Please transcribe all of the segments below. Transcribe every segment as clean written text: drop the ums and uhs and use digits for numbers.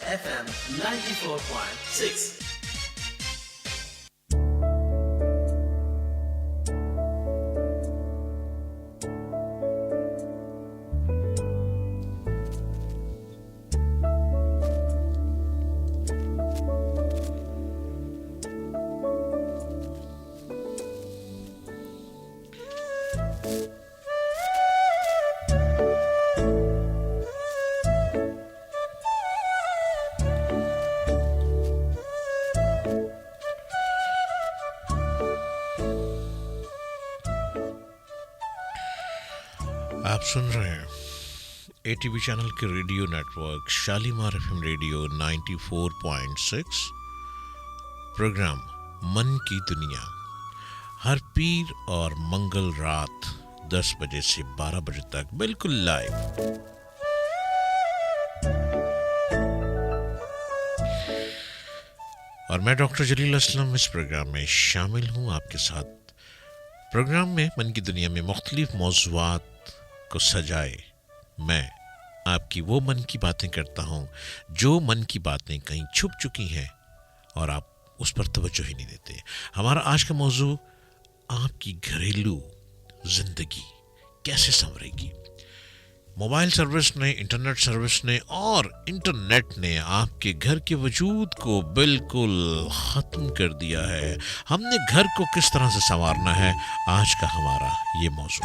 FM 94.6. आप सुन रहे हैं एटीवी चैनल के radio network Shalimar FM radio 94.6 programme मन की दुनिया हर पीर और मंगल रात 10 बजे से 12 बजे तक बिल्कुल लाइव। और मैं डॉक्टर जलील असलम इस प्रोग्राम में शामिल हूँ आपके साथ। प्रोग्राम में मन की दुनिया में मुख्तलिफ मौज़ूआत को सजाए मैं आपकी वो मन की बातें करता हूँ जो मन की बातें कहीं छुप चुकी हैं और आप उस पर तवज्जो ही नहीं देते। हमारा आज का मौजू आपकी घरेलू जिंदगी कैसे संवरेगी। मोबाइल सर्विस ने, इंटरनेट सर्विस ने और इंटरनेट ने आपके घर के वजूद को बिल्कुल ख़त्म कर दिया है। हमने घर को किस तरह से संवारना है, आज का हमारा ये मौजू।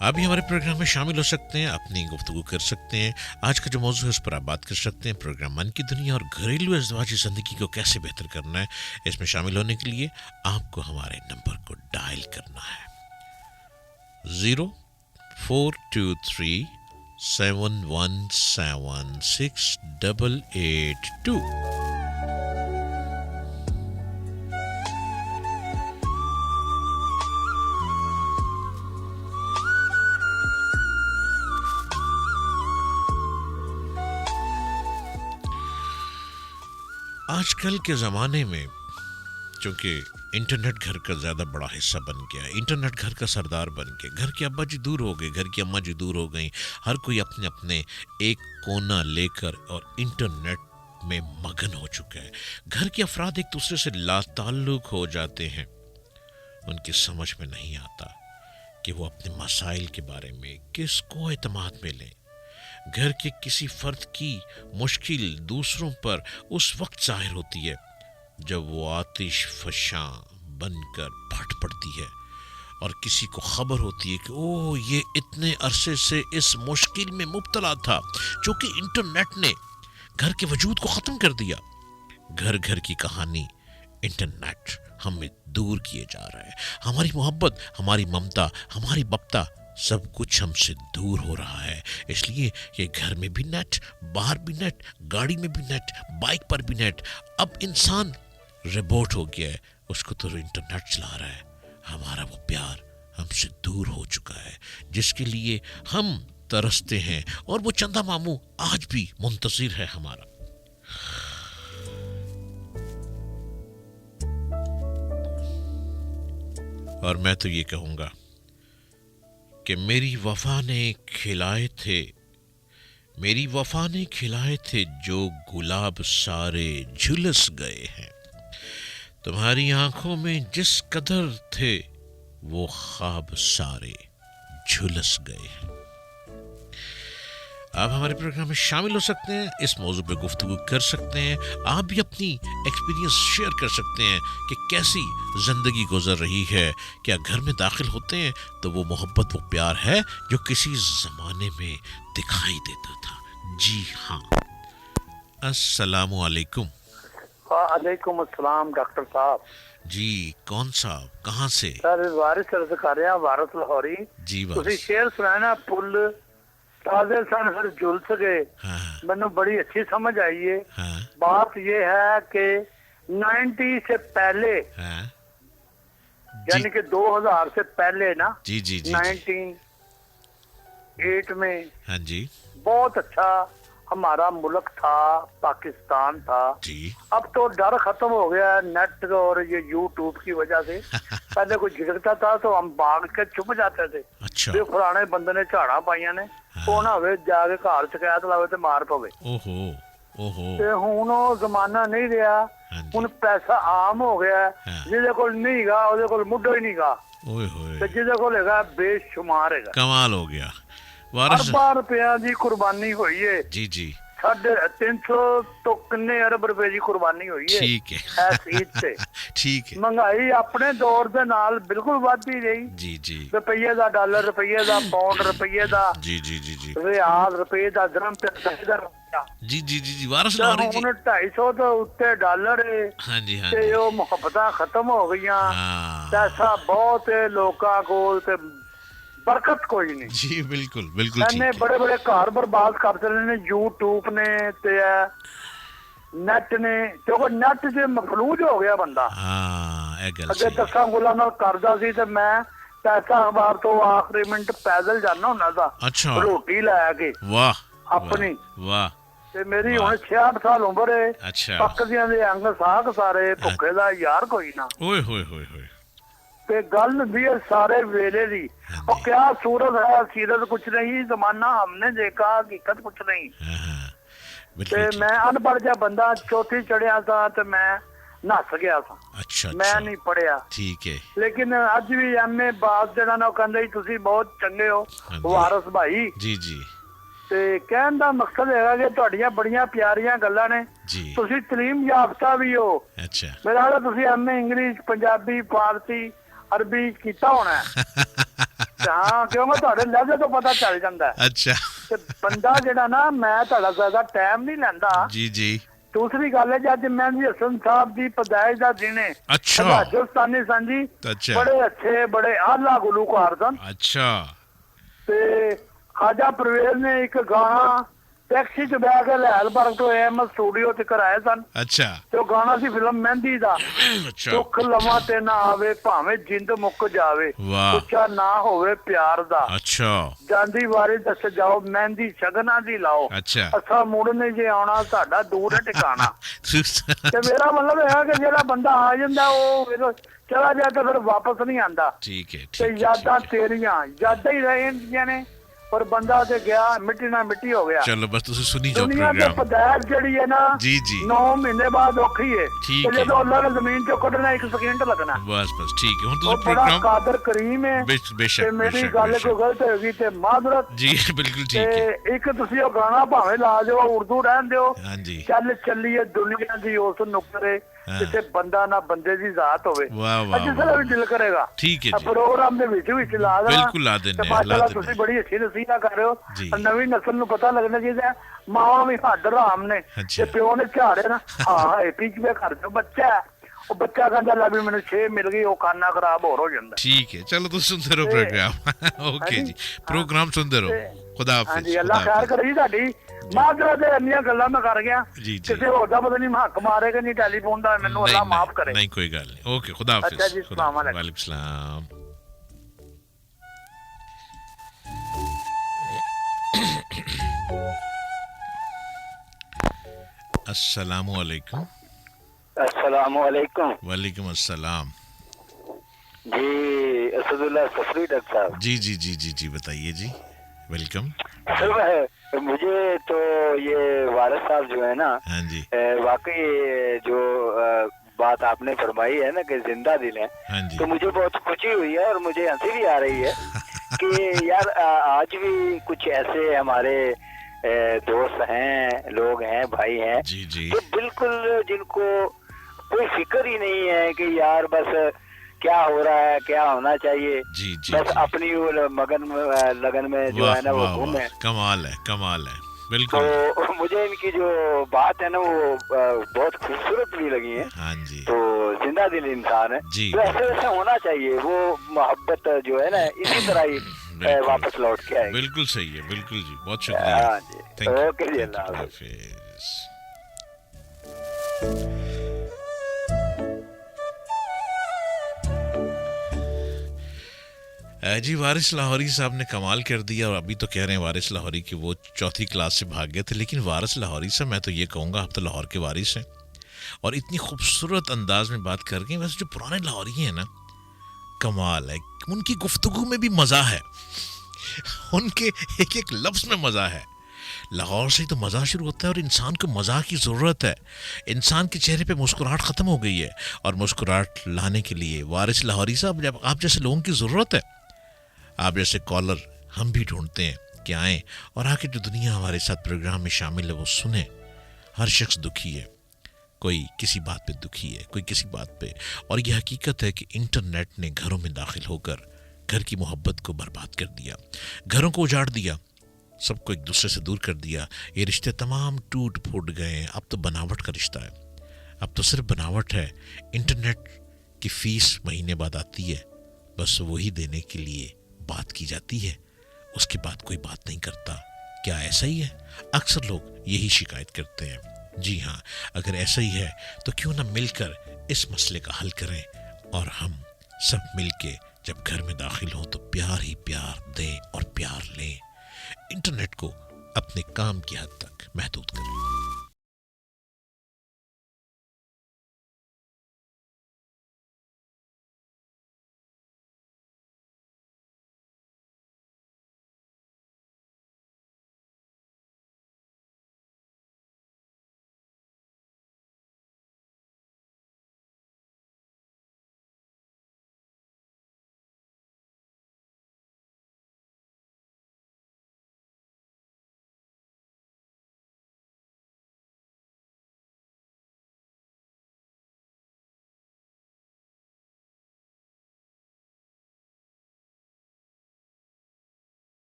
आप भी हमारे प्रोग्राम में शामिल हो सकते हैं, अपनी गुफ्तगू कर सकते हैं। आज का जो मौजू है उस पर आप बात कर सकते हैं। प्रोग्राम मन की दुनिया और घरेलू अज़वाजी ज़िंदगी को कैसे बेहतर करना है, इसमें शामिल होने के लिए आपको हमारे नंबर को डायल करना है 0423717682। आजकल के ज़माने में चूँकि इंटरनेट घर का ज़्यादा बड़ा हिस्सा बन गया, इंटरनेट घर का सरदार बन गया, घर के अब्बा जी दूर हो गए, घर की अम्मा जी दूर हो गई, हर कोई अपने अपने एक कोना लेकर और इंटरनेट में मगन हो चुका है। घर के अफराद एक दूसरे से लाताल्लुक़ हो जाते हैं। उनकी समझ में नहीं आता कि वो अपने मसाइल के बारे में किसको एतमाद में लें। घर के किसी फर्द की मुश्किल दूसरों पर उस वक्त ज़ाहिर होती है जब वो आतिश फशां बनकर फट पड़ती है और किसी को खबर होती है कि ओह ये इतने अरसे से इस मुश्किल में मुब्तला था, जो कि इंटरनेट ने घर के वजूद को ख़त्म कर दिया। घर घर की कहानी इंटरनेट हमें दूर किए जा रहा है। हमारी मोहब्बत, हमारी ममता, हमारी बप्ता सब कुछ हमसे दूर हो रहा है। इसलिए ये घर में भी नेट, बाहर भी नेट, गाड़ी में भी नेट, बाइक पर भी नेट। अब इंसान रोबोट हो गया है, उसको तो इंटरनेट चला रहा है। हमारा वो प्यार हमसे दूर हो चुका है जिसके लिए हम तरसते हैं और वो चंदा मामू आज भी मुंतज़िर है हमारा। और मैं तो ये कहूँगा कि मेरी वफा ने खिलाए थे जो गुलाब सारे झुलस गए हैं। तुम्हारी आंखों में जिस कदर थे वो ख्वाब सारे झुलस गए हैं। आप हमारे प्रोग्राम में शामिल हो सकते हैं, इस मौजू पे गुफ्तगू कर सकते हैं। आप भी अपनी एक्सपीरियंस शेयर कर सकते हैं कि कैसी ज़िंदगी गुजर रही है। क्या घर में दाखिल होते हैं तो वो मोहब्बत, वो प्यार है जो किसी ज़माने में दिखाई देता था। जी हाँ। अस्सलामु अलैकुम। वालेकुम अस्सलाम डॉक्टर साहब। जी कौन साहब, कहाँ से? सर वारिस अर्ज कर रहे हैं, वारिस लाहौरी। जी ਤੁਸੀਂ शेर सुनाया ना, पुल ताजे सन फिर झुलस गए। हाँ मैंने बड़ी अच्छी समझ आई है। हाँ बात ये है कि 90 से पहले, हाँ यानी कि 2000 से पहले ना, जी जी जी 98 में हाँ जी बहुत अच्छा हमारा मुल्क था, पाकिस्तान था। जी अब तो डर खत्म हो गया है नेट और ये यूट्यूब की वजह से। पहले कोई झिड़कता था तो हम भाग के छुप जाते थे, अच्छा भी फलाने बंदे ने झाड़ा पाइया ने, ਉਹ ਨਾ ਹੋਵੇ ਜਾ ਕੇ ਘਰ ਸ਼ਿਕਾਇਤ ਲਾਵੇ ਤੇ ਮਾਰ ਪਵੇ। ओहो ओहो ਤੇ ਹੁਣ ਉਹ ਜ਼ਮਾਨਾ ਨਹੀਂ ਰਿਹਾ। ਹਾਂਜੀ ਹੁਣ ਪੈਸਾ ਆਮ ਹੋ ਗਿਆ ਹੈ। ਹਾਂ। ਜਿਹਦੇ ਕੋਲ ਨਹੀਂ ਹੈਗਾ ਉਹਦੇ ਕੋਲ ਮੁੱਢਾ ਹੀ ਨਹੀਂ ਹੈਗਾ, ओए ਤੇ होए ਜਿਹਦੇ ਕੋਲ ਹੈਗਾ ਬੇਸ਼ੁਮਾਰ ਹੈਗਾ। कमाल हो गया वारिस ਅਰਬਾਂ ਰੁਪਇਆਂ ਦੀ ਕੁਰਬਾਨੀ ਹੋਈ ਏ। जी जी 350 ਤੋਂ ਕਿੰਨੇ ਅਰਬ ਰੁਪਏ ਦੀ ਕੁਰਬਾਨੀ ਹੋਈ ਏ ठीक है ਇਸ ਈਦ ਤੇ। ठीक है ਮਹਿੰਗਾਈ ਆਪਣੇ ਦੌਰ ਦੇ ਨਾਲ ਬਿਲਕੁਲ ਵੱਧਦੀ ਰਹੀ। जी जी ਰੁਪਈਏ ਦਾ ਡਾਲਰ, ਰੁਪਈਏ ਦਾ ਪੌਂਡ, ਰੁਪਈਏ ਦਾ जी जी जी जी ਰਿਆਲ, ਰੁਪਏ ਦਾ ਦਰਮ ਤੇ ਰੁਪਏ ਦਾ ਰੁਪਇਆ। जी जी जी जी वारिस ਤੇ लाहौरी जी ਹੁਣ 250 ਤੋਂ ਉੱਤੇ ਡਾਲਰ ਏ हाँ जी हाँ ਤੇ जी ਉਹ ਮੁਹੱਬਤਾਂ ਖਤਮ ਹੋ ਗਈਆਂ। हाँ ਪੈਸਾ ਬਹੁਤ ਏ ਲੋਕਾਂ ਕੋਲ ਤੇ ਬਰਕਤ ਕੋਈ ਨਹੀਂ। जी बिल्कुल बिल्कुल ਇਹਨੇ ठीक है ਬੜੇ ਬੜੇ ਘਰ ਬਰਬਾਦ ਕਰ ਦਿੱਤੇ ਨੇ YouTube ਨੇ ਤੇ ਨੈਟ ਨੇ, ਕਿਉਂਕਿ ਨੈਟ 'ਚ ਮਫਲੂਜ ਹੋ ਗਿਆ ਬੰਦਾ। हाँ ये गल ਅੱਗੇ सही है। ਦਸਾਂ ਗੁਲਾਂ ਨਾਲ ਕਰਦਾ ਸੀ ਤੇ ਮੈਂ ਪੈਸਾ ਅਖਬਾਰ ਤੋਂ ਆਖਰੀ ਮਿੰਟ ਪੈਦਲ ਜਾਣਾ ਹੁੰਦਾ ਦਾ अच्छा ਰੋਟੀ ਲੈ ਕੇ वाह ਆਪਣੀ। वाह ਤੇ ਮੇਰੀ ਵਾਹ। ਹੁਣ 66 ਸਾਲ ਉਮਰ ਏ। अच्छा ਪੱਕਦਿਆਂ ਦੇ ਅੰਗ ਸਾਖ ਸਾਰੇ, ਭੁੱਖੇ ਦਾ ਯਾਰ ਕੋਈ ਨਾ। ओए होए होए होए ਤੇ ਗੱਲ ਹੁੰਦੀ ਹੈ ਸਾਰੇ ਵੇਲੇ ਦੀ। ਹਾਂਜੀ। ਉਹ ਕਿਆ ਸੂरत है, सीरत कुछ नहीं, जमाना हमने देखा, हकीकत कुछ नहीं। हाँ हाँ ਤੇ बिल्कुल ठीक। ਮੈਂ ਅਨਪੜ੍ਹ ਜਿਹਾ ਬੰਦਾ ਚੌਥੀ ਚੜਿਆ ਸਾਂ ਤੇ ਮੈਂ ਨੱਸ ਗਿਆ ਸਾਂ, अच्छा ਮੈਂ अच्छा ਨਹੀਂ ਪੜਿਆ। ठीक है ਲੇਕਿਨ ਅੱਜ ਵੀ ਐਮਏ ਬਾਸ ਜਿਹੜਾ ਨਾ ਉਹ ਕਹਿੰਦਾ ਜੀ ਤੁਸੀਂ ਬਹੁਤ ਚੰਗੇ ਹੋ ਹਾਂਜੀ। ਵਾਰਸ ਭਾਈ। जी जी ਤੇ ਕਹਿਣ ਦਾ ਮਕਸਦ ਹੈਗਾ ਕਿ ਤੁਹਾਡੀਆਂ ਬੜੀਆਂ ਪਿਆਰੀਆਂ ਗੱਲਾਂ ਨੇ, जी ਤੁਸੀਂ ਤਾਲੀਮ ਯਾਫਤਾ ਵੀ ਹੋ। अच्छा ਮੇਰਾ ਖਿਆਲ ਹੈ ਤੁਸੀਂ ਐਮਏ ਇੰਗਲਿਸ਼, ਪੰਜਾਬੀ, ਫਾਰਸੀ, ਅਰਬੀ ਕੀਤਾ ਹੋਣਾ ਹੈ। ਤੇ ਹਾਂ, ਕਿਉਂਕਿ ਤੁਹਾਡੇ ਲਹਿਜੇ ਤੋਂ ਪਤਾ ਚੱਲ ਜਾਂਦਾ ਹੈ। अच्छा ਤੇ ਬੰਦਾ ਜਿਹੜਾ ਨਾ, ਮੈਂ ਤੁਹਾਡਾ ਜ਼ਿਆਦਾ ਟਾਈਮ ਨਹੀਂ ਲੈਂਦਾ। जी जी ਦੂਸਰੀ ਗੱਲ ਹੈ, ਜਦ ਮਹਿੰਦੀ ਹਸਨ ਸਾਹਿਬ ਦੀ ਪੈਦਾਇਸ਼ ਦਾ ਦਿਨ ਹੈ। अच्छा ਰਾਜਸਥਾਨੀ ਸਨ ਜੀ, अच्छा ਬੜੇ ਅੱਛੇ, ਬੜੇ ਆਲਾ ਗੁਲੂਕਾਰ ਸਨ। अच्छा ਤੇ ਖਾਜਾ ਪਰਵੇਜ਼ ਨੇ ਇੱਕ ਗਾਣਾ ਟੈਕਸੀ 'ਚ ਬਹਿ ਕੇ ਲੈਲਬਰਗ ਤੋਂ AM ਸਟੂਡੀਓ ਤੇ ਕਰਾਏ ਸਨ। अच्छा ਤੇ ਉਹ ਗਾਣਾ ਸੀ ਫਿਲਮ ਮਹਿੰਦੀ ਦਾ। अच्छा ਦੁੱਖ ਲਵਾਂ ਤੇ ਨਾ ਆਵੇ, ਭਾਵੇਂ ਜਿੰਦ ਮੁੱਕ ਜਾਵੇ, वाह ਉੱਚਾ ਨਾ ਹੋਵੇ ਪਿਆਰ ਦਾ। अच्छा ਜਾਂਦੀ ਵਾਰੀ ਦੱਸ ਜਾਓ, ਮਹਿੰਦੀ ਸ਼ਗਨਾਂ ਦੀ ਲਾਓ, अच्छा ਅਸਾਂ ਮੁੜਨੇ ਜੇ ਆਉਣਾ, ਸਾਡਾ ਦੂਰ ਹੈ ਟਿਕਾਣਾ। ਤੇ ਮੇਰਾ ਮਤਲਬ ਇਹ ਹੈ ਕਿ ਜਿਹੜਾ ਬੰਦਾ ਆ ਜਾਂਦਾ ਉਹ ਫਿਰ ਚਲਾ ਜਾ ਤਾਂ ਫਿਰ ਵਾਪਸ ਨਹੀਂ ਆਂਦਾ। ठीक है ਤੇ ठीक ਯਾਦਾਂ है ਤੇਰੀਆਂ ਯਾਦਾਂ ਹੀ ਰਹਿ ਜਾਂਦੀਆਂ ਨੇ, ਪਰ ਬੰਦਾ ਤੇ ਗਿਆ ਮਿੱਟੀ ਨਾਲ ਮਿੱਟੀ ਹੋ ਗਿਆ। चलो बस तुम सुनी जाओ ਦੁਨੀਆ ਤੇ प्रोग्राम ਪਦਾਇਸ਼ ਜਿਹੜੀ ਹੈ ਨਾ, जी जी 9 ਮਹੀਨੇ ਬਾਅਦ ਔਖੀ ਹੈ। ਠੀਕ ਤੇ ਹੈ। ਜਦੋਂ ਅੱਲਾਹ ਨੇ ਜ਼ਮੀਨ ਚੋਂ ਕੱਢਣਾ 1 ਸਕਿੰਟ ਲੱਗਣਾ। बस बस ठीक है हुन ਉਹ तुम ਬੜਾ प्रोग्राम ਕਾਦਰ ਕਰੀਮ ਹੈ। ਤੇ बेशक ਮੇਰੀ बेशक ਗੱਲ ਕੋਈ बेशक ਗਲਤ ਹੋਗੀ ਤੇ ਮਾਜ਼ਰਤ। जी बिल्कुल ठीक है ਤੇ ਇੱਕ ਤੁਸੀਂ ਉਹ ਗਾਣਾ ਭਾਵੇਂ ਲਾ ਦਿਓ, ਉਰਦੂ ਰਹਿਣ ਦਿਓ, हाँ जी ਚੱਲ ਚੱਲੀਏ ਦੁਨੀਆ ਦੀ ਉਸ ਨੁਕਰੇ ਹਾਂ। ਜਿੱਥੇ ਬੰਦਾ ਨਾ ਬੰਦੇ ਦੀ ਜ਼ਾਤ ਹੋਵੇ। वाह वाह ਜਿਸ वाह ਵੇਲੇ ਵੀ ਦਿਲ ਕਰੇਗਾ ठीक है ਆ जी ਪ੍ਰੋਗਰਾਮ ਦੇ ਵਿੱਚ ਲਾ ਦੇਣਾ। ਬਿਲਕੁਲ ਲਾ ਦਿੰਦੇ ਤੇ ਹਾਂ, ਲਾ ਮਾਸ਼ਾਅੱਲਾ ਦਿੰਦੇ ਤੁਸੀਂ ਬੜੀ ਅੱਛੀ ਨਸੀਹਤ ਕਰ ਰਹੇ ਜੀ। ਹੋ। ਨਵੀਂ ਨਸਲ ਨੂੰ ਪਤਾ ਲੱਗਣਾ ਚਾਹੀਦਾ ਹੈ, ਮਾਵਾਂ ਵੀ ਹੱਡ ਹਰਾਮ ਨੇ। ਅੱਛਾ। ਤੇ ਪਿਓ ਨੇ ਝਾੜੇ ਨਾ, ਹਾਂ ਇਹ ਪੀਛੇ ਕਰ ਦਿਓ ਬੱਚਾ ਹੈ। ਉਹ ਬੱਚਾ ਕਹਿੰਦਾ ਲੈ ਵੀ ਮੈਨੂੰ 6 ਮਿਲ ਗਈ, ਉਹ ਖਾਨਾ ਖਰਾਬ ਹੋਰ ਹੋ ਜਾਂਦਾ। ठीक है चलो तुम सुनते रहो ਤੇ- प्रोग्राम ओके ਹਾਂਜੀ। जी प्रोग्राम सुनते रहो ਤੇ- खुदा हाफिज ਹਾਂਜੀ, ਅੱਲਾ खुदा ਖੈਰ हाफिज ਕਰੇ ਜੀ ਤੁਹਾਡੀ। ਮਾਜ਼ਰਤ ਹੈ, ਇੰਨੀਆਂ ਗੱਲਾਂ ਮੈਂ ਕਰ ਗਿਆ। जी जी ਕਿਸੇ ਹੋਰ ਦਾ ਪਤਾ ਨਹੀਂ ਹੱਕ ਮਾਰੇਗਾ ਨਹੀਂ ਟੈਲੀਫੋਨ ਦਾ, ਮੈਨੂੰ ਅੱਲਾ ਮਾਫ ਕਰੇ। नहीं कोई गल नहीं ओके खुदा हाफिज अच्छा जी, अस्सलाम वालेकुम। वालेकुम सलाम अस्सलाम वालेकुम अस्सलाम वालेकुम वालेकुम अस्सलाम जी। असदुल्ला सफरी डॉक्टर साहब। जी जी जी जी जी बताइए जी वेलकम असल में मुझे तो ये वारिस साहब जो है ना, हाँ जी वाकई जो बात आपने फरमाई है ना कि जिंदा दिल है, हाँ जी तो मुझे बहुत खुशी हुई है और मुझे हंसी भी आ रही है कि यार आज भी कुछ ऐसे हमारे दोस्त हैं, लोग हैं, भाई हैं, जी जी जो बिल्कुल जिनको कोई फिक्र ही नहीं है कि यार बस क्या हो रहा है, क्या होना चाहिए, जी जी बस जी। अपनी वो लगन में जो वाह है ना वो वाह घूमे। वाह कमाल है बिल्कुल तो मुझे इनकी जो बात है ना वो बहुत खूबसूरत भी लगी है। हाँ जी तो जिंदा दिल इंसान है, जी। तो ऐसे वैसे होना चाहिए। वो मोहब्बत जो है ना इसी तरह ही बिल्कुल। वापस लौट के आएगी। बिल्कुल सही है बिल्कुल जी बहुत शुक्रिया हाँ जी, थैंक यू ओके जी, अल्लाह हाफ़िज़। हाफिज جی وارث لاہوری صاحب نے کمال کر دیا، اور ابھی تو کہہ رہے ہیں وارث لاہوری کہ وہ 4تھی کلاس سے بھاگ گئے تھے، لیکن وارث لاہوری صاحب میں تو یہ کہوں گا آپ تو لاہور کے وارث ہیں، اور اتنی خوبصورت انداز میں بات کر گئے. ویسے جو پرانے لاہوری ہیں نا، کمال ہے، ان کی گفتگو میں بھی مزہ ہے، ان کے ایک ایک لفظ میں مزہ ہے. لاہور سے ہی تو مزہ شروع ہوتا ہے، اور انسان کو مزہ کی ضرورت ہے. انسان کے چہرے پہ مسکراہٹ ختم ہو گئی ہے، اور مسکراہٹ لانے کے لیے وارث لاہوری صاحب جب آپ جیسے لوگوں کی ضرورت ہے. آپ جیسے کالر ہم بھی ڈھونڈتے ہیں کہ آئیں اور آ کے جو دنیا ہمارے ساتھ پروگرام میں شامل ہے وہ سنیں. ہر شخص دکھی ہے، کوئی کسی بات پہ دکھی ہے، کوئی کسی بات پہ، اور یہ حقیقت ہے کہ انٹرنیٹ نے گھروں میں داخل ہو کر گھر کی محبت کو برباد کر دیا، گھروں کو اجاڑ دیا، سب کو ایک دوسرے سے دور کر دیا. یہ رشتے تمام ٹوٹ پھوٹ گئے ہیں. اب تو بناوٹ کا رشتہ ہے، اب تو صرف بناوٹ ہے. انٹرنیٹ کی فیس مہینے بعد آتی ہے، بس وہی دینے کے لیے بات کی جاتی ہے، اس کے بعد کوئی بات نہیں کرتا. کیا ایسا ہی ہے؟ اکثر لوگ یہی شکایت کرتے ہیں. جی ہاں، اگر ایسا ہی ہے تو کیوں نہ مل کر اس مسئلے کا حل کریں، اور ہم سب مل کے جب گھر میں داخل ہوں تو پیار ہی پیار دیں اور پیار لیں. انٹرنیٹ کو اپنے کام کی حد تک محدود کریں.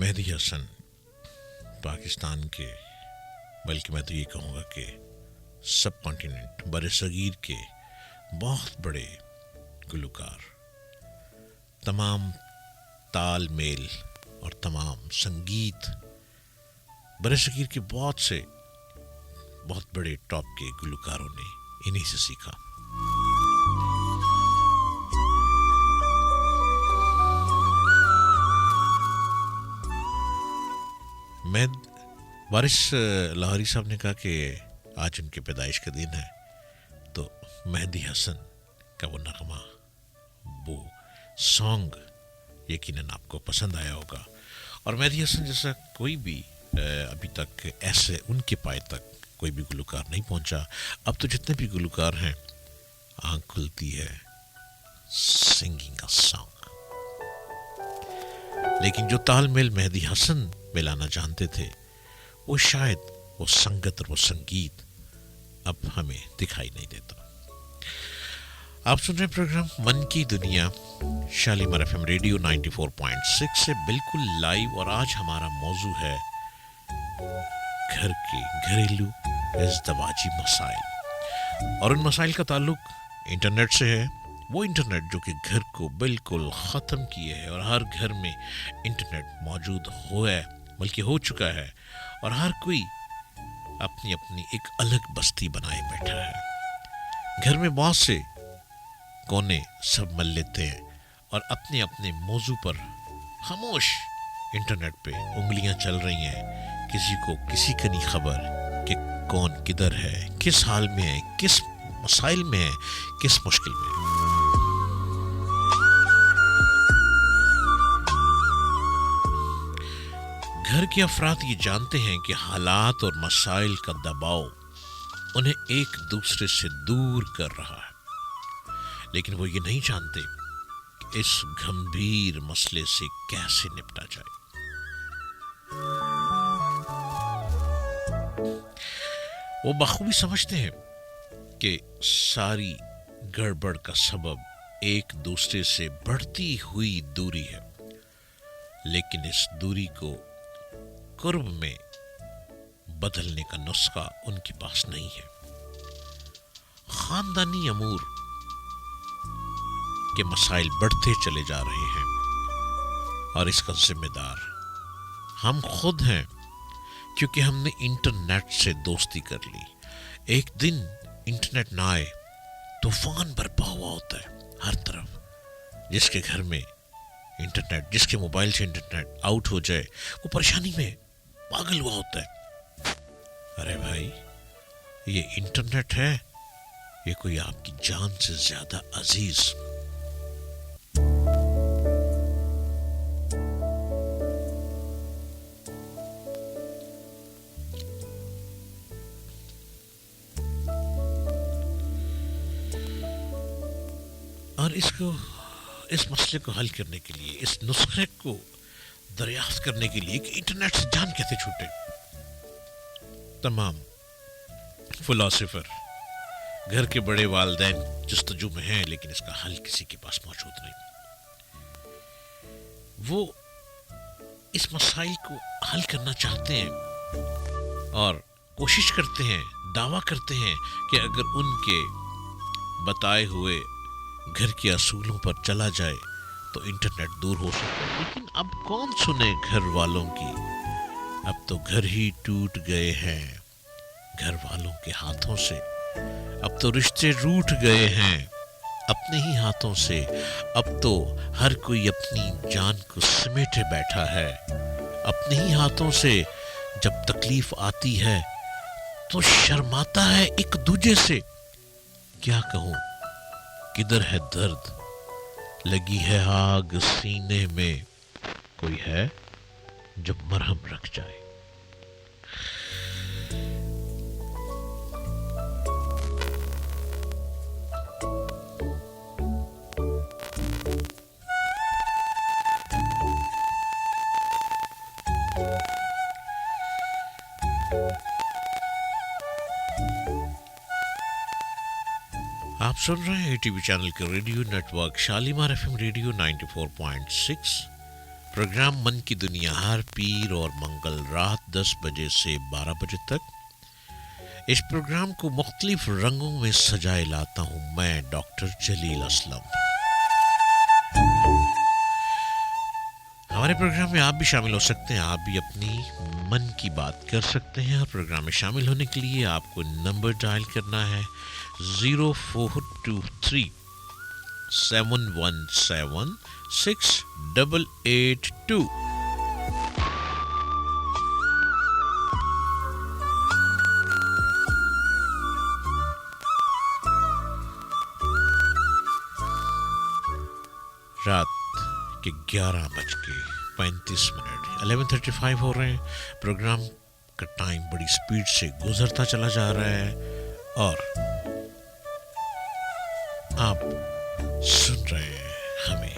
मेहदी हसन पाकिस्तान के, बल्कि मैं तो ये कहूँगा कि सब कॉन्टिनेंट बर सगीर के बहुत बड़े गुलकार, तमाम ताल मेल और तमाम संगीत बर सगीर के बहुत से बहुत बड़े टॉप के गुलकारों ने इन्हीं से सीखा। मैं वारिस लाहौरी साहब ने कहा कि आज उनके पैदाइश का दिन है, तो मेहदी हसन का वो नगमा, वो सॉन्ग यकीनन आपको पसंद आया होगा। और मेहदी हसन जैसा कोई भी अभी तक ऐसे उनके पाए तक कोई भी गुलकार नहीं पहुंचा। अब तो जितने भी गुलकार हैं, आँख खुलती है सिंगिंग का सॉन्ग, लेकिन जो तालमेल मेहदी हसन मिलाना जानते थे, वो शायद वो संगत और वो संगीत अब हमें दिखाई नहीं देता। आप सुन रहे प्रोग्राम मन की दुनिया शालीमार एफएम रेडियो 94.6 से बिल्कुल लाइव, और आज हमारा मौजू है घर के घरेलू इज़्दिवाजी मसाइल, और उन मसाइल का ताल्लुक इंटरनेट से है। वो इंटरनेट जो कि घर को बिल्कुल ख़त्म किए है, और हर घर में इंटरनेट मौजूद बल्कि हो चुका है, और हर कोई अपनी अपनी एक अलग बस्ती बनाए बैठा है। घर में बहुत से कोने सब मिल लेते हैं और अपने अपने मौजू पर खामोश इंटरनेट पे उंगलियां चल रही हैं। किसी को किसी की नहीं खबर कि कौन किधर है, किस हाल में है, किस मसाइल में है, किस मुश्किल में है। घर के अफराद ये जानते हैं कि हालात और मसाइल का दबाव उन्हें एक दूसरे से दूर कर रहा है, लेकिन वो ये नहीं जानते कि इस गंभीर मसले से कैसे निपटा जाए। वो बखूबी समझते हैं कि सारी गड़बड़ का सबब एक दूसरे से बढ़ती हुई दूरी है, लेकिन इस दूरी को कुर्ब में बदलने का नुस्खा उनके पास नहीं है। खानदानी अमूर के मसाइल बढ़ते चले जा रहे हैं, और इसका जिम्मेदार हम खुद हैं, क्योंकि हमने इंटरनेट से दोस्ती कर ली। एक दिन इंटरनेट ना आए, तूफान बरपा हुआ होता है हर तरफ। जिसके घर में इंटरनेट, जिसके मोबाइल से इंटरनेट आउट हो जाए, वो परेशानी में पागल हुआ होता है। अरे भाई, ये इंटरनेट है, ये कोई आपकी जान से ज्यादा अजीज। और इस मसले को हल करने के लिए, इस नुस्खे को दरियाफ्त करने के लिए कि इंटरनेट से जान कैसे छूटे, तमाम फिलोसोफर, घर के बड़े वालिदैन जस्तजू में हैं, लेकिन इसका हल किसी के पास मौजूद नहीं। वो इस मसाइल को हल करना चाहते हैं और कोशिश करते हैं, दावा करते हैं कि अगर उनके बताए हुए घर के असूलों पर चला जाए तो इंटरनेट दूर हो सकता है। लेकिन अब कौन सुने घर वालों की? अब तो घर ही टूट गए हैं घर वालों के हाथों से। अब तो रिश्ते रूठ गए हैं अपने ही हाथों से। अब तो हर कोई अपनी जान को समेटे बैठा है अपने ही हाथों से। जब तकलीफ आती है तो शर्माता है एक दूजे से। क्या कहूं, किधर है दर्द, लगी है आग सीने में, कोई है जो मरहम रख जाए। आप सुन रहे हैं टीवी चैनल के radio network Shalimar FM radio 94.6 programme من کی دنیا ہر پیر اور منگل رات 10 بجے سے 12 بجے تک. اس پروگرام کو مختلف رنگوں میں سجائے لاتا ہوں میں ڈاکٹر جلیل اسلم. ہمارے پروگرام میں آپ بھی شامل ہو سکتے ہیں. آپ بھی اپنی من کی بات کر سکتے ہیں. اور پروگرام میں شامل ہونے کے لیے آپ کو نمبر ڈائل کرنا ہے 0423 717 6882. رات کے 11:35 11:35 ہو رہے ہیں. پروگرام کا ٹائم بڑی سپیڈ سے گزرتا چلا جا رہا ہے اور آپ سن رہے ہیں ہمیں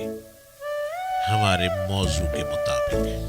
ہمارے موضوع کے مطابق.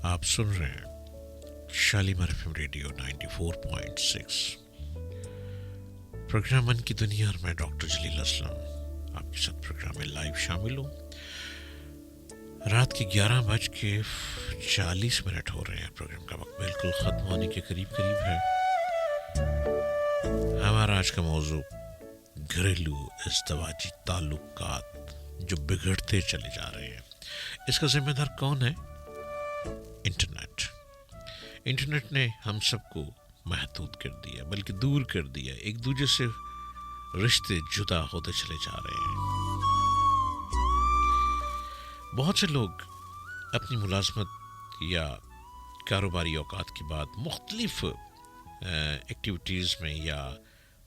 آپ سن رہے ہیں Shalimar F M radio 94.6 programme من کی دنیا، اور میں ڈاکٹر جلیل اسلم آپ کے ساتھ پروگرام میں لائیو شامل ہوں۔ رات کے 11:40 ہو رہے ہیں، پروگرام کا وقت بالکل ختم ہونے کے قریب ہے۔ ہمارا آج کا موضوع گھریلو ازدواجی تعلقات جو بگڑتے چلے جا رہے ہیں، اس کا ذمہ دار کون ہے؟ انٹرنیٹ نے ہم سب کو محدود کر دیا، بلکہ دور کر دیا، ایک دوسرے سے رشتے جدا ہوتے چلے جا رہے ہیں۔ بہت سے لوگ اپنی ملازمت یا کاروباری اوقات کے بعد مختلف ایکٹیویٹیز میں یا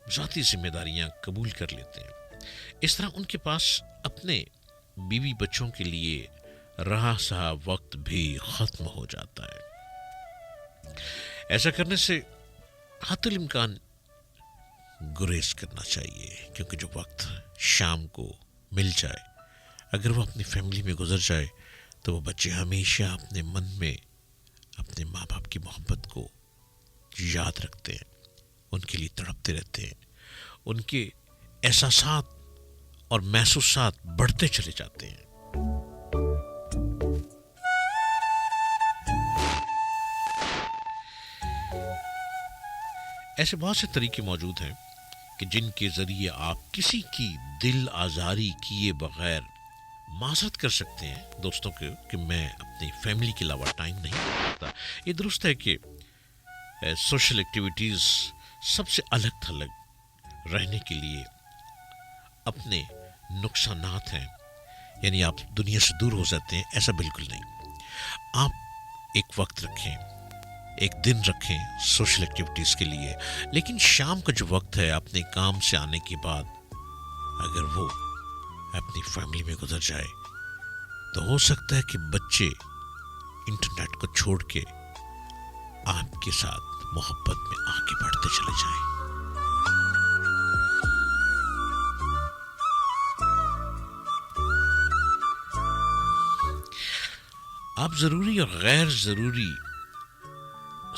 ذاتی ذمہ داریاں قبول کر لیتے ہیں۔ اس طرح ان کے پاس اپنے بیوی بچوں کے لیے رہا سہا وقت بھی ختم ہو جاتا ہے۔ ایسا کرنے سے حتی الامکان گریز کرنا چاہیے، کیونکہ جو وقت شام کو مل جائے، اگر وہ اپنی فیملی میں گزر جائے تو وہ بچے ہمیشہ اپنے من میں اپنے ماں باپ کی محبت کو یاد رکھتے ہیں، ان کے لیے تڑپتے رہتے ہیں، ان کے احساسات اور محسوسات بڑھتے چلے جاتے ہیں۔ ایسے بہت سے طریقے موجود ہیں کہ جن کے ذریعے آپ کسی کی دل آزاری کیے بغیر معذرت کر سکتے ہیں دوستوں کے کہ میں اپنی فیملی کے علاوہ ٹائم نہیں کرتا۔ یہ درست ہے کہ سوشل ایکٹیویٹیز سب سے الگ تھلگ رہنے کے لیے اپنے نقصانات ہیں، یعنی آپ دنیا سے دور ہو جاتے ہیں، ایسا بالکل نہیں۔ آپ ایک وقت رکھیں، ایک دن رکھیں سوشل ایکٹیویٹیز کے لیے، لیکن شام کا جو وقت ہے اپنے کام سے آنے کے بعد اگر وہ اپنی فیملی میں گزر جائے تو ہو سکتا ہے کہ بچے انٹرنیٹ کو چھوڑ کے آپ کے ساتھ محبت میں آگے بڑھتے چلے جائیں۔ آپ ضروری اور غیر ضروری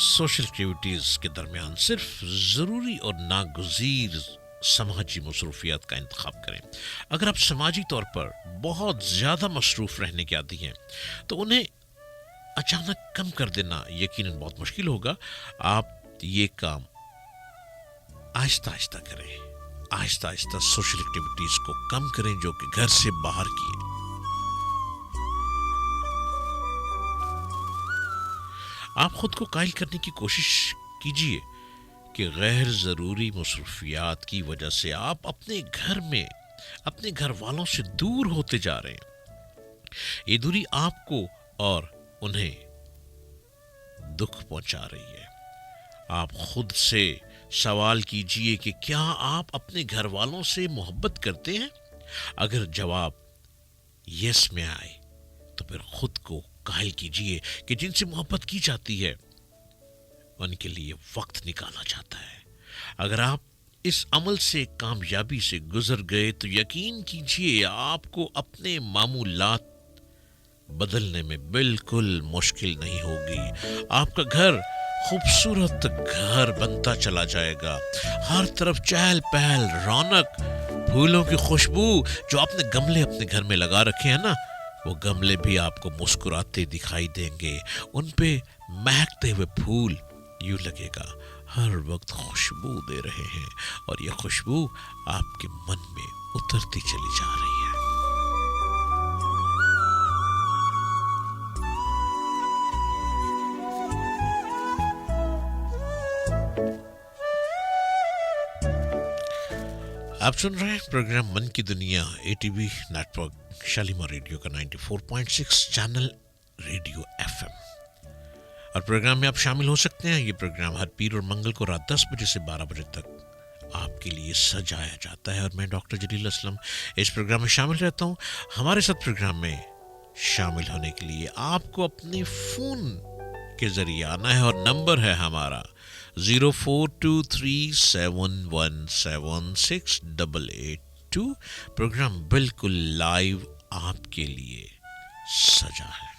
سوشل ایکٹیویٹیز کے درمیان صرف ضروری اور ناگزیر سماجی مصروفیات کا انتخاب کریں۔ اگر آپ سماجی طور پر بہت زیادہ مصروف رہنے کے عادی ہیں تو انہیں اچانک کم کر دینا یقیناً بہت مشکل ہوگا۔ آپ یہ کام آہستہ آہستہ کریں، آہستہ آہستہ سوشل ایکٹیویٹیز کو کم کریں جو کہ گھر سے باہر کی ہیں۔ آپ خود کو قائل کرنے کی کوشش کیجئے کہ غیر ضروری مصروفیات کی وجہ سے آپ اپنے گھر میں اپنے گھر والوں سے دور ہوتے جا رہے ہیں۔ یہ دوری آپ کو اور انہیں دکھ پہنچا رہی ہے۔ آپ خود سے سوال کیجئے کہ کیا آپ اپنے گھر والوں سے محبت کرتے ہیں؟ اگر جواب یس میں آئے تو پھر خود کو قائل کیجئے کہ جن سے محبت کی جاتی ہے ان کے لیے وقت نکالا جاتا ہے۔ اگر آپ اس عمل سے کامیابی سے گزر گئے تو یقین کیجئے آپ کو اپنے معمولات بدلنے میں بالکل مشکل نہیں ہوگی۔ آپ کا گھر خوبصورت گھر بنتا چلا جائے گا، ہر طرف چہل پہل، رونق، پھولوں کی خوشبو۔ جو آپ نے گملے اپنے گھر میں لگا رکھے ہیں نا، وہ گملے بھی آپ کو مسکراتے دکھائی دیں گے، ان پہ مہکتے ہوئے پھول یوں لگے گا ہر وقت خوشبو دے رہے ہیں، اور یہ خوشبو آپ کے من میں اترتی چلی جا رہی ہے۔ آپ سن رہے ہیں پروگرام من کی دنیا ATV network Shalimar radio کا 94.6 چینل ریڈیو FM، اور پروگرام میں آپ شامل ہو سکتے ہیں۔ یہ پروگرام ہر پیر اور منگل کو رات 10 بجے سے 12 بجے تک آپ کے لیے سجایا جاتا ہے، اور میں ڈاکٹر جلیل اسلم اس پروگرام میں شامل رہتا ہوں۔ ہمارے ساتھ پروگرام میں شامل ہونے کے لیے آپ کو اپنے فون کے ذریعے آنا ہے، اور نمبر ہے ہمارا 0423717682۔ پروگرام بالکل لائیو آپ کے لیے سجا ہے۔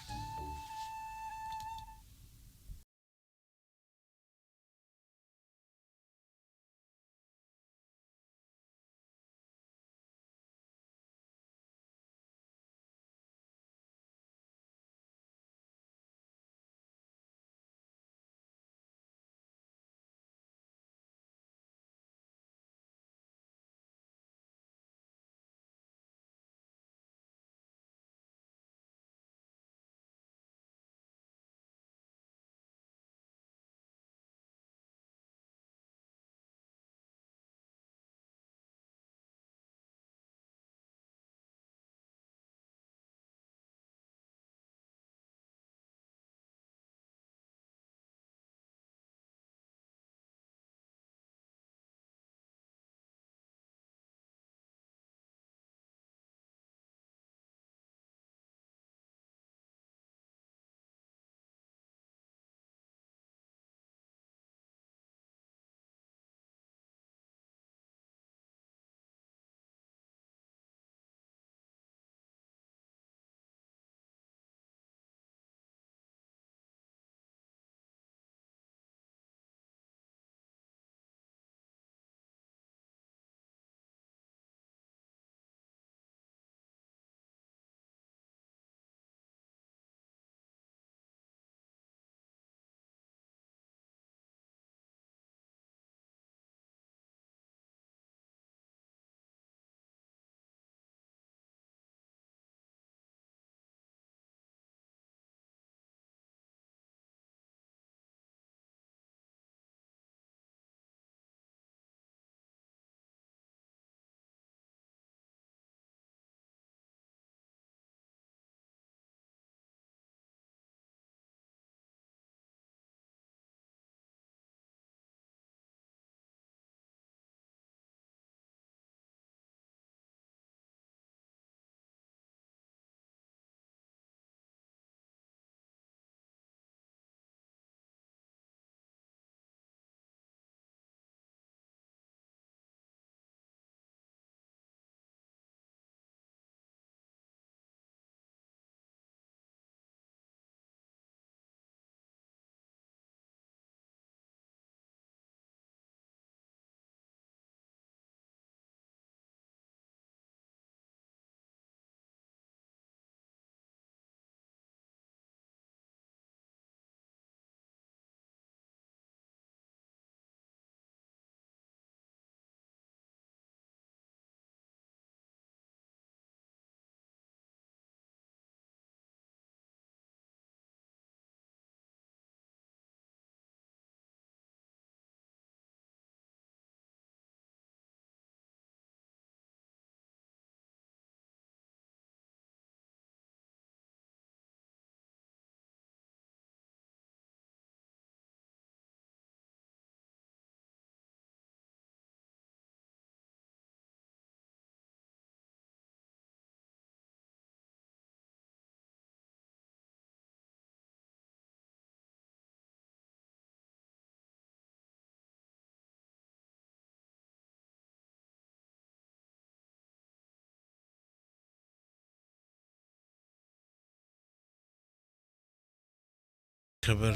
خبر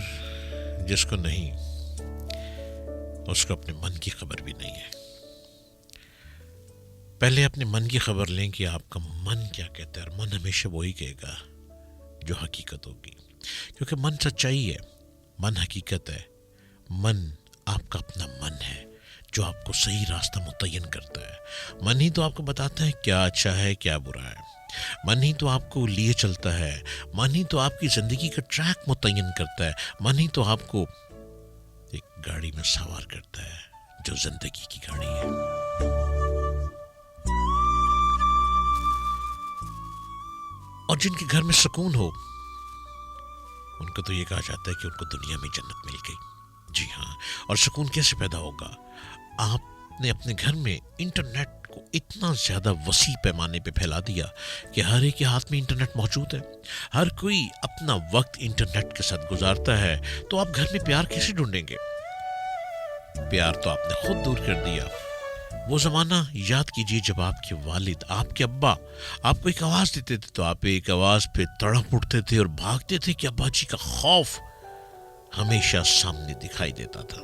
جس کو نہیں اس کو اپنے من کی خبر بھی نہیں ہے. پہلے اپنے من کی خبر لیں کہ آپ کا من کیا کہتا ہے، اور من ہمیشہ وہی کہے گا جو حقیقت ہوگی، کیونکہ من سچائی ہے، من حقیقت ہے. من آپ کا اپنا من ہے جو آپ کو صحیح راستہ متعین کرتا ہے. من ہی تو آپ کو بتاتا ہے کیا اچھا ہے کیا برا ہے. من ہی تو آپ کو لیے چلتا ہے. من ہی تو آپ کی زندگی کا ٹریک متعین کرتا ہے. من ہی تو آپ کو ایک گاڑی میں سوار کرتا ہے جو زندگی کی گاڑی ہے. اور جن کے گھر میں سکون ہو ان کو تو یہ کہا جاتا ہے کہ ان کو دنیا میں جنت مل گئی. جی ہاں. اور سکون کیسے پیدا ہوگا؟ آپ نے اپنے گھر میں انٹرنیٹ کو اتنا زیادہ وسیع پیمانے پہ پھیلا دیا کہ ہر ایک کے ہاتھ میں انٹرنیٹ موجود ہے. ہر کوئی اپنا وقت انٹرنیٹ کے ساتھ گزارتا ہے. تو آپ گھر میں پیار کیسے ڈھونڈیں گے؟ پیار تو آپ نے خود دور کر دیا. وہ زمانہ یاد کیجئے جب آپ کے والد، آپ کے ابا آپ کو ایک آواز دیتے تھے تو آپ ایک آواز پہ تڑپ اٹھتے تھے اور بھاگتے تھے کہ ابا جی کا خوف ہمیشہ سامنے دکھائی دیتا تھا.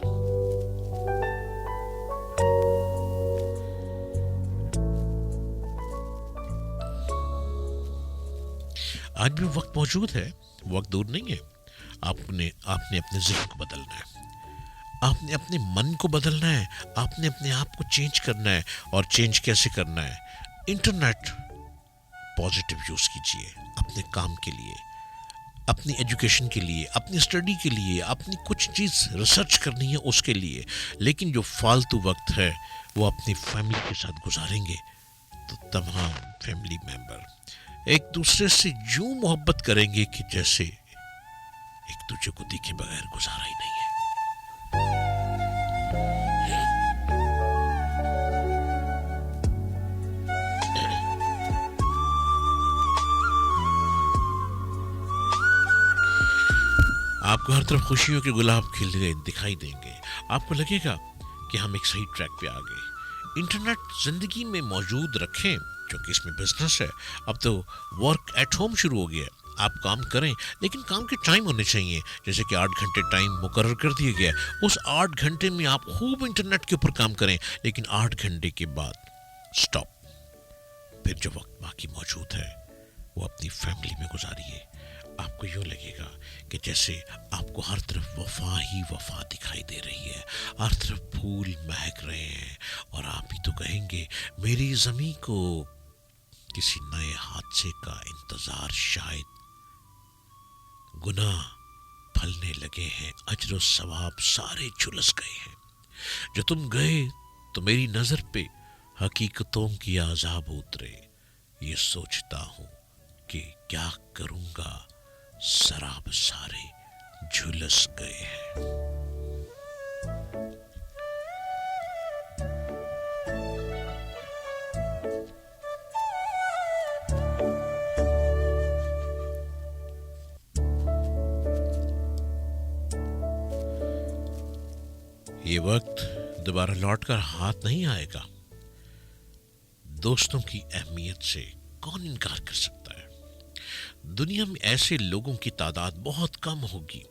آج بھی وقت موجود ہے، وقت دور نہیں ہے. آپ نے اپنے ذہن کو بدلنا ہے، آپ نے اپنے من کو بدلنا ہے، آپ نے اپنے آپ کو چینج کرنا ہے. اور چینج کیسے کرنا ہے؟ انٹرنیٹ پازیٹیو یوز کیجئے اپنے کام کے لیے، اپنی ایجوکیشن کے لیے، اپنی اسٹڈی کے لیے، اپنی کچھ چیز ریسرچ کرنی ہے اس کے لیے. لیکن جو فالتو وقت ہے وہ اپنی فیملی کے ساتھ گزاریں گے تو تمام فیملی ممبر ایک دوسرے سے یوں محبت کریں گے کہ جیسے ایک دوسرے کو دیکھے بغیر گزارا ہی نہیں ہے. آپ کو ہر طرف خوشیوں کے گلاب کھلے دکھائی دیں گے. آپ کو لگے گا کہ ہم ایک صحیح ٹریک پہ آ گئے. انٹرنیٹ زندگی میں موجود رکھیں کیونکہ اس میں بزنس ہے. اب تو ورک ایٹ ہوم شروع ہو گیا ہے. آپ کام کریں لیکن کام کے ٹائم ہونے چاہیے. جیسے کہ 8 گھنٹے ٹائم مقرر کر دیا گیا ہے. اس 8 گھنٹے میں آپ خوب انٹرنیٹ کے اوپر کام کریں، لیکن 8 گھنٹے کے بعد سٹاپ. پھر جو وقت باقی موجود ہے وہ اپنی فیملی میں گزاریے. آپ کو یوں لگے گا کہ جیسے آپ کو ہر طرف وفا ہی وفا دکھائی دے رہی ہے، ہر طرف پھول مہک رہے ہیں، اور آپ ہی تو کہیں گے میری زمین کو کسی نئے حادثے کا انتظار. شاید گناہ پھلنے لگے ہیں، اجر و ثواب سارے جھلس گئے ہیں. جو تم گئے تو میری نظر پہ حقیقتوں کی عذاب اترے. یہ سوچتا ہوں کہ کیا کروں گا، سراب سارے جھلس گئے ہیں. یہ وقت دوبارہ لوٹ کر ہاتھ نہیں آئے گا. دوستوں کی اہمیت سے کون انکار کر سکتا ہے؟ دنیا میں ایسے لوگوں کی تعداد بہت کم ہوگی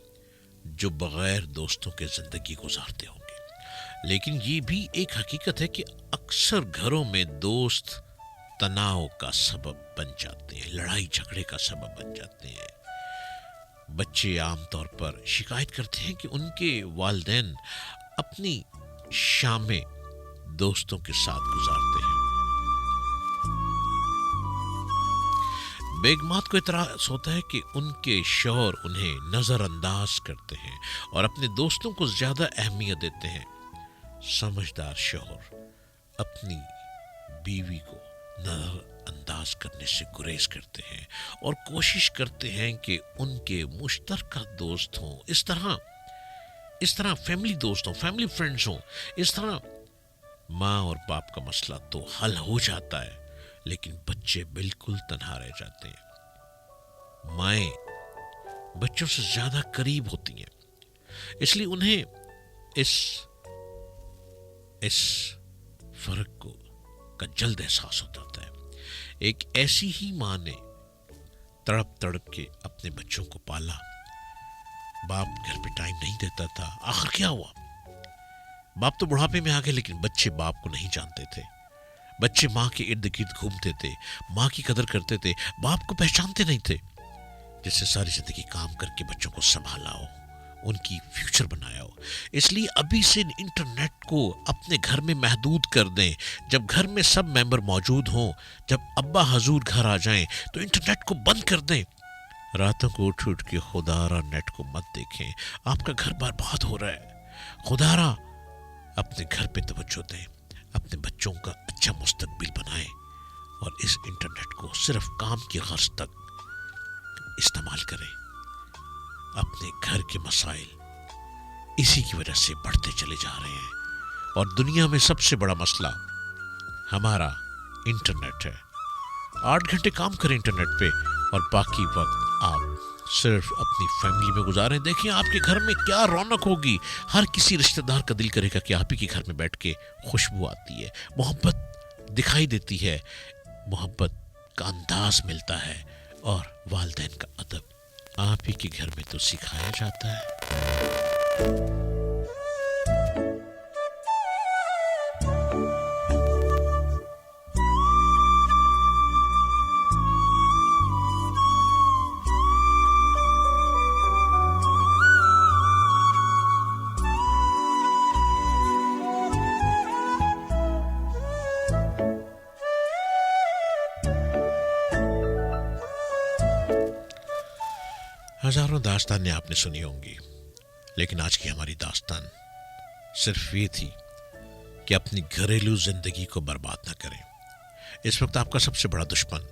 جو بغیر دوستوں کے زندگی گزارتے ہوں گے. لیکن یہ بھی ایک حقیقت ہے کہ اکثر گھروں میں دوست تناؤ کا سبب بن جاتے ہیں، لڑائی جھگڑے کا سبب بن جاتے ہیں. بچے عام طور پر شکایت کرتے ہیں کہ ان کے والدین اپنی شامیں دوستوں کے ساتھ گزارتے ہیں. بیگمات کو اعتراض ہوتا ہے کہ ان کے شوہر انہیں نظر انداز کرتے ہیں اور اپنے دوستوں کو زیادہ اہمیت دیتے ہیں. سمجھدار شوہر اپنی بیوی کو نظر انداز کرنے سے گریز کرتے ہیں اور کوشش کرتے ہیں کہ ان کے مشترکہ دوست ہوں. اس طرح فیملی دوست ہوں، فیملی فرینڈز ہوں. اس طرح ماں اور باپ کا مسئلہ تو حل ہو جاتا ہے، لیکن بچے بالکل تنہا رہ جاتے ہیں. مائیں بچوں سے زیادہ قریب ہوتی ہیں، اس لیے انہیں اس فرق کا جلد احساس ہوتا ہے. ایک ایسی ہی ماں نے تڑپ تڑپ کے اپنے بچوں کو پالا. बाप घर पे टाइम नहीं देता था। आखिर क्या हुआ? बाप तो बुढ़ापे में आ गए, लेकिन बच्चे बाप को नहीं जानते थे। बच्चे माँ के इर्द गिर्द घूमते थे, माँ की कदर करते थे, बाप को पहचानते नहीं थे। जिससे सारी जिंदगी काम करके बच्चों को संभाला हो, उनकी फ्यूचर बनाया हो। इसलिए अभी से इंटरनेट को अपने घर में महदूद कर दें। जब घर में सब मेंबर मौजूद हों, जब अब्बा हजूर घर आ जाएं, तो इंटरनेट को बंद कर दें। रातों को उठ उठ के खुदारा नेट को मत देखें, आपका घर बार बहुत हो रहा है। खुदारा अपने घर पे तवज्जो दें, अपने बच्चों का अच्छा मुस्तकबिल बनाएं और इस इंटरनेट को सिर्फ काम की गर्ज तक इस्तेमाल करें। अपने घर के मसाइल इसी की वजह से बढ़ते चले जा रहे हैं और दुनिया में सबसे बड़ा मसला हमारा इंटरनेट है। 8 घंटे काम करें इंटरनेट पे और बाकी वक्त आप सिर्फ अपनी फैमिली में गुजारें। देखिए आपके घर में क्या रौनक होगी। हर किसी रिश्तेदार का दिल करेगा कि आप ही के घर में बैठ के खुशबू आती है, मोहब्बत दिखाई देती है, मोहब्बत का अंदाज मिलता है और वालिदैन का अदब आप ही के घर में तो सिखाया जाता है। हजारों दास्तानें आपने सुनी होंगी, लेकिन आज की हमारी दास्तान सिर्फ ये थी कि अपनी घरेलू जिंदगी को बर्बाद न करें। इस वक्त आपका सबसे बड़ा दुश्मन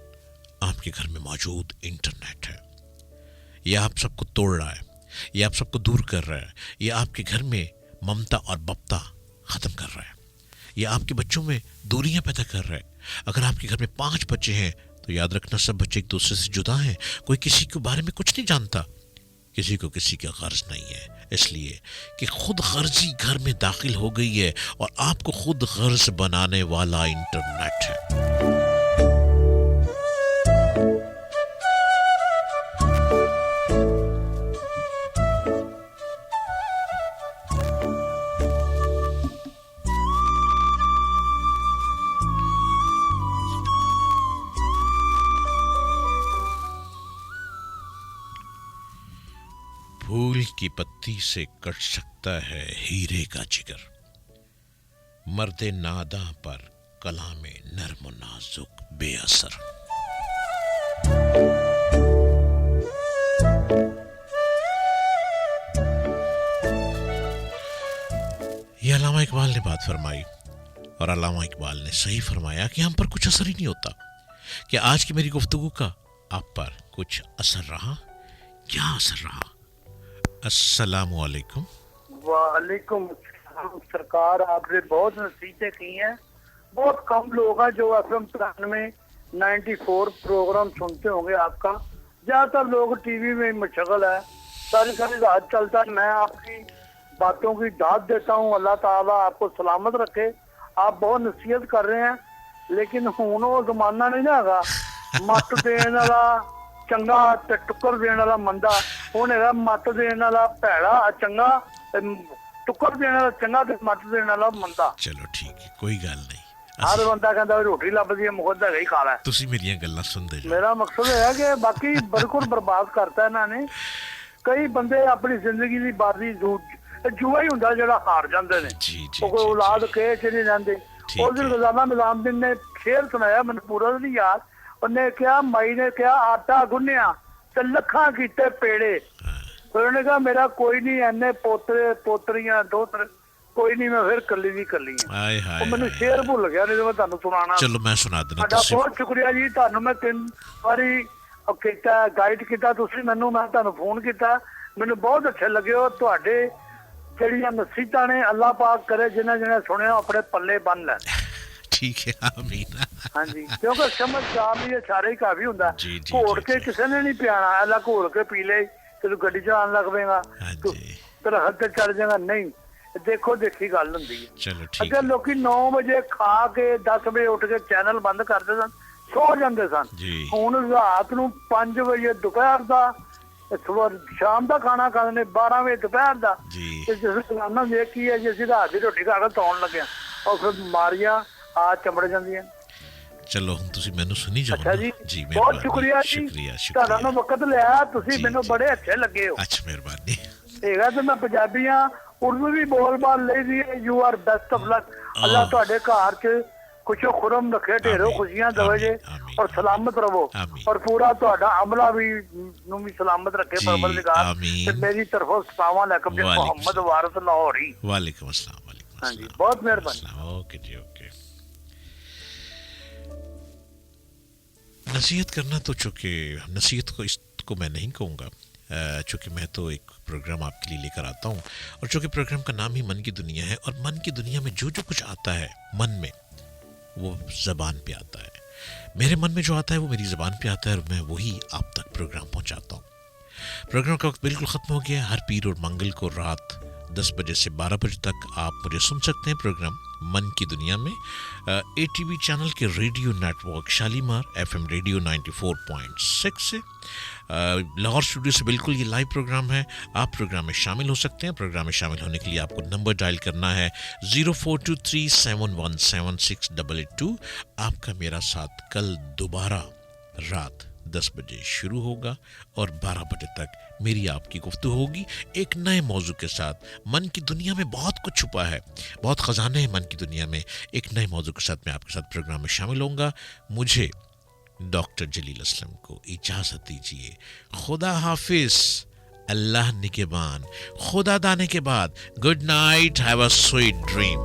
आपके घर में मौजूद इंटरनेट है। ये आप सबको तोड़ रहा है, ये आप सबको दूर कर रहा है, ये आपके घर में ममता और बप्ता ख़त्म कर रहा है, ये आपके बच्चों में दूरियां पैदा कर रहा है। अगर आपके घर में 5 बच्चे हैं तो याद रखना सब बच्चे एक दूसरे से जुदा हैं। कोई किसी के बारे में कुछ नहीं जानता, किसी को किसी का गर्ज नहीं है, इसलिए कि खुद गर्जी घर में दाखिल हो गई है और आपको खुद गर्ज बनाने वाला इंटरनेट है। फूल की पत्ती से कट सकता है हीरे का जिगर, मर्दे नादा पर कलामे नर्म नाजुक बेअसर। ये अल्लामा इकबाल ने बात फरमाई और अल्लामा इकबाल ने सही फरमाया कि हम पर कुछ असर ही नहीं होता। क्या आज की मेरी गुफ्तगू का आप पर कुछ असर रहा? क्या असर रहा? अस्सलामु अलैकुम। वालेकुम अस्सलाम। सरकार आपने बहुत नसीहतें की हैं। बहुत कम लोग हैं जो FM 94 प्रोग्राम सुनते होंगे आपका। ज्यादातर लोग टीवी में मशगल है, सारी सारी रात चलता है। मैं आपकी बातों की दाद देता हूँ, अल्लाह ताला आपको सलामत रखे। आप बहुत नसीहत कर रहे हैं, लेकिन हुण वो जमाना नहीं ना हैगा मत देने वाला चंगा ते टुक्कर देने वाला मंदा। हुण हैगा मत देने वाला भैड़ा चंगा, टुक्कर देने वाला चंगा ते मत देने वाला मंदा। चलो ठीक है, कोई गल नहीं। हर बंदा कहता रोटी लभदी है, मुखदा ही खा लै। तुसी मेरियां गल्लां सुनदे जाओ। मेरा मकसद है कि बाकी बिल्कुल बर्बाद करता इन्होंने। कई बंदे अपनी जिंदगी की बाजी जुआ ही हुंदा जेड़ा हार जांदे ने। कोई औलाद कहे च नहीं रहिंदे। उस दिन रोजाना निजामुद्दीन ने शेर सुनाया, मैंने पूरा नहीं याद। उन्हें क्या माई ने क्या आटा गुन्निया ते लखा कीते पेड़े। फिर उन्हें कहा मेरा कोई नहीं, एने पोतरे पोतरियां दोतर कोई नहीं, मैं फिर कली दी कली हां। मैंने शेर भुल गया, नहीं तो मैं तुहानू सुनाना। चलो मैं सुना देना। बहुत शुक्रिया जी, तुहानू मैं 3 बारी कीता गाइड कीता तुसी मैनू, मैं तुहानू फोन कीता, मैनू बहुत अच्छे लगे हो। तुहाडे ਜਿਹੜੀਆਂ ਨਸੀਹਤਾਂ ਨੇ अल्लाह पाक करे जिन्हें जिन्हें सुनिया अपने पल्ले बन लैन। ठीक है, आमीन। हाँ जी, क्योंकि समझदार भी सारे ही काफी हुंदा। घोड़ के किसी ने नहीं पियाना, अल्लाह घोड़ के पी ले तू गड्डी चलान लग पेगा, तेरा हद चढ़ जाएगा। नहीं, देखो देखी गल हुंदी है। चलो ठीक। अगर लोकी 9 बजे खा के 10 बजे उठ के चैनल बंद करते सन, सो जाते सन। हुण रात नूं 5 बजे दोपहर दा ਸਵੇਰ ਸ਼ਾਮ ਦਾ ਖਾਣਾ ਖਾਂਦੇ ਨੇ 12 ਵਜੇ ਦੁਪਹਿਰ ਦਾ ਜੀ ਤੇ ਜਿਸ ਦੁਕਾਨਾਂ ਵੇਖੀ ਹੈ ਜੇ ਅਸੀਂ ਰਾਤ ਦੀ ਰੋਟੀ ਖਾ ਕੇ ਤੌਣ ਲੱਗਿਆ ਔਰ ਫਿਰ ਬਿਮਾਰੀਆਂ ਆ ਚਮੜ ਜਾਂਦੀਆਂ। ਚਲੋ ਹੁਣ ਤੁਸੀਂ ਮੈਨੂੰ ਸੁਣੀ ਜਾਓ ਅੱਛਾ ਜੀ, ਜੀ ਬਹੁਤ ਸ਼ੁਕਰੀਆ ਜੀ, ਤੁਹਾਡਾ ਨਾ ਵਕਤ ਲਿਆ, ਤੁਸੀਂ ਮੈਨੂੰ ਬੜੇ ਅੱਛੇ ਲੱਗੇ ਹੋ। ਅੱਛਾ ਮਿਹਰਬਾਨੀ। ਹੈਗਾ ਤੇ ਮੈਂ ਪੰਜਾਬੀ ਹਾਂ, ਉਰਦੂ ਵੀ ਬੋਲ ਬਾਲ ਲਈ ਦੀ ਹੈ। You are best of luck. ਅੱਲਾਹ ਤੁਹਾਡੇ ਘਰ 'ਚ ਖੁਸ਼ੋ ਖੁਰਮ ਰੱਖੇ, ਢੇਰੋਂ ਖੁਸ਼ੀਆਂ ਦੇਵੇ ਜੇ ਔਰ ਸਲਾਮਤ ਰਹੋ ਔਰ ਪੂਰਾ ਤੁਹਾਡਾ ਅਮਲਾ ਵੀ ਨੂੰ ਵੀ ਸਲਾਮਤ ਰੱਖੇ ਪਰਵਰਦਿਗਾਰ। ਤੇ ਮੇਰੀ ਤਰਫੋਂ ਸਲਾਮਾਂ ਅਲੈਕੁਮ ਜੀ, ਮੁਹੰਮਦ ਵਾਰਿਸ ਲਾਹੌਰੀ। ਵਾਲੇकुम अस्सलाम। हाँ जी, बहुत मेहरबानी। ओके जी ओके। नसीहत करना तो चूँकि नसीहत को इसको मैं नहीं कहूँगा, चूँकि मैं तो एक प्रोग्राम आपके लिए लेकर आता हूँ और चूँकि प्रोग्राम का नाम ही मन की दुनिया है और मन की दुनिया में जो जो कुछ आता है मन में वो ज़बान पे आता है। मेरे मन में जो आता है वो मेरी ज़बान पे आता है और मैं वही आप तक प्रोग्राम पहुँचाता हूँ। प्रोग्राम का वक्त बिल्कुल ख़त्म हो गया। हर पीर और मंगल को रात 10 बजे से 12 बजे तक आप मुझे सुन सकते हैं प्रोग्राम मन की दुनिया में ATV चैनल के radio network Shalimar FM radio 94.6 से। लाहौर स्टूडियो से बिल्कुल ये लाइव प्रोग्राम है। आप प्रोग्राम में शामिल हो सकते हैं। प्रोग्राम में शामिल होने के लिए आपको नंबर डायल करना है 0423717682। आपका मेरा साथ कल दोबारा रात 10 बजे शुरू होगा और 12 बजे तक मेरी आपकी गुफ्तगू होगी एक नए मौजू के साथ। मन की दुनिया में बहुत कुछ छुपा है, बहुत ख़जाने हैं मन की दुनिया में। एक नए मौजू के साथ मैं आपके साथ प्रोग्राम में शामिल होऊंगा। मुझे डॉक्टर जलील असलम को इजाज़त दीजिए। खुदा हाफिज़, अल्लाह निगहबान, खुदा दाने के बाद good night, have a sweet dream.